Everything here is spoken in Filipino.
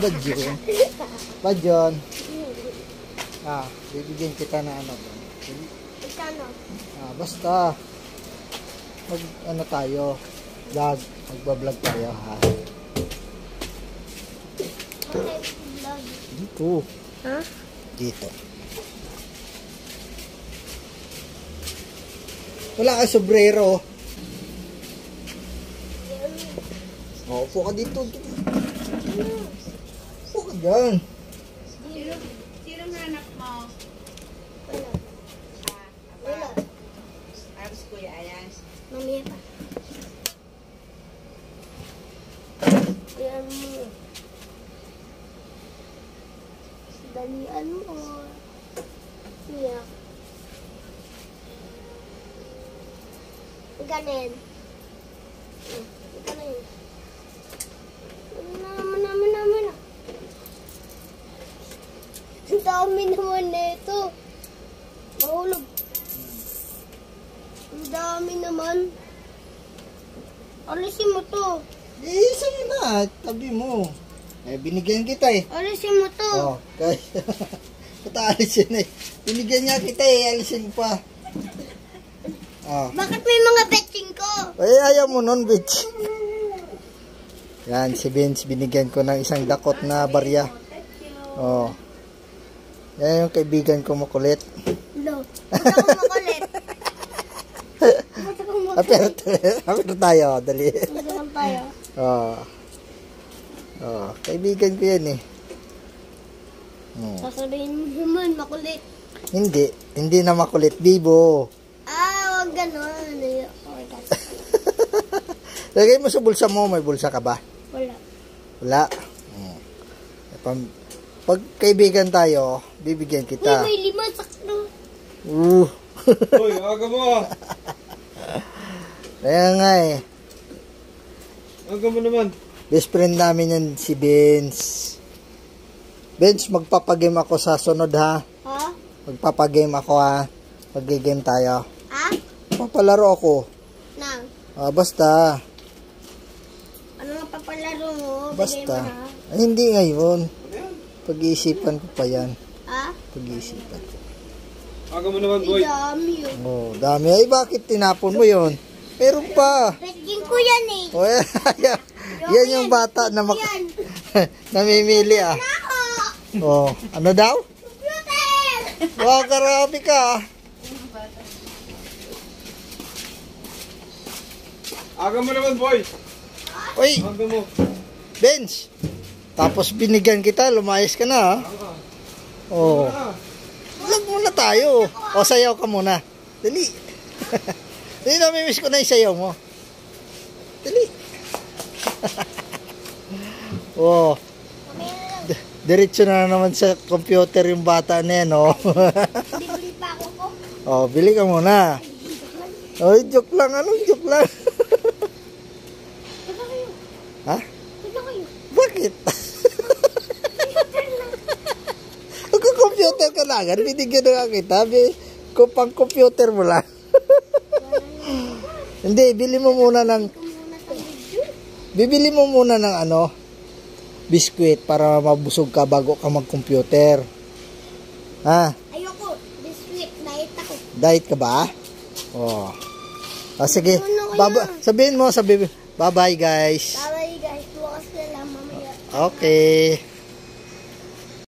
Badyon. Badyon. Bibigyan kita na ano. Basta. Ano tayo. Vlog. Magbablog tayo, ha? Dito. Ha? Dito. Wala ka sombrero. Upo ka dito. Upo ka dyan. Sinong anak mo? Wala. Tapos Kuya Ayan. Mamaya pa. Ayan mo. Dalian mo. Yeah. Ganin. Ganin. Mana. Ang dami naman nito. Mahulog. Ang dami naman. Alisin mo to. Sige na. Tabi mo. Binigyan kita eh. Alisin mo to. Kaya. Kata alisin eh. Binigyan niya kita eh. Alisin pa. Bakit may mga betching ko? Ayaw mo nun, bitch. Yan, si Vince, binigyan ko ng isang dakot na barya. Yan yung kaibigan ko makulit. No. Ito ko makulit. Apir tayo, dali. Masarap tayo. Kaibigan ko yan eh. Sasabihin mo naman, makulit. Hindi na makulit, bibo. Wag ganon. Lagay mo sa bulsa mo, may bulsa ka ba? Wala. Pag kaibigan tayo, bibigyan kita. May 5 sakto. Uy, aga mo. Kaya nga eh. Aga mo naman. Best friend namin yan si Vince. Vince, magpapagame ako sa sunod ha. Ha? Magpapagame ako ha. Mag-game tayo. Ha? Papalaro ako. Nang? Basta. Ano nga papalaro mo? Basta. Hindi ngayon. Pag-iisipan ko pa yan. Ha? Pag-iisipan ko. Aga mo naman, boy. Dami yun. Dami. Ay, bakit tinapon mo yon? Meron pa. Betching ko yan eh. Yan yung bata na namimili ah. Ano daw? Computer! Wow, karabi ka. Aga mo naman, boy. Uy, Aga mo. Benz. Tapos binigyan kita, lumayas ka na ha. Vlog muna tayo. Sayaw ka muna. Dali. Dali, namimiss ko na yung sayaw mo. Dali. Diretso na naman sa computer yung bata na yan, Bibili pa ako ko. Bili ka muna. Joke lang. Anong joke lang? Teka kayo. Ha? Teka kayo. Bakit? Computer ka lang. Binigyan na kita. Pang computer mo lang. Hindi, bibili mo muna ng biskwit para mabusog ka bago ka mag-computer. Ha? Ayoko. Biscuit. Diet ako. Diet ka ba? Sige. Sabihin mo, bye-bye guys. Bye guys. Bukas na lang mamaya. Okay.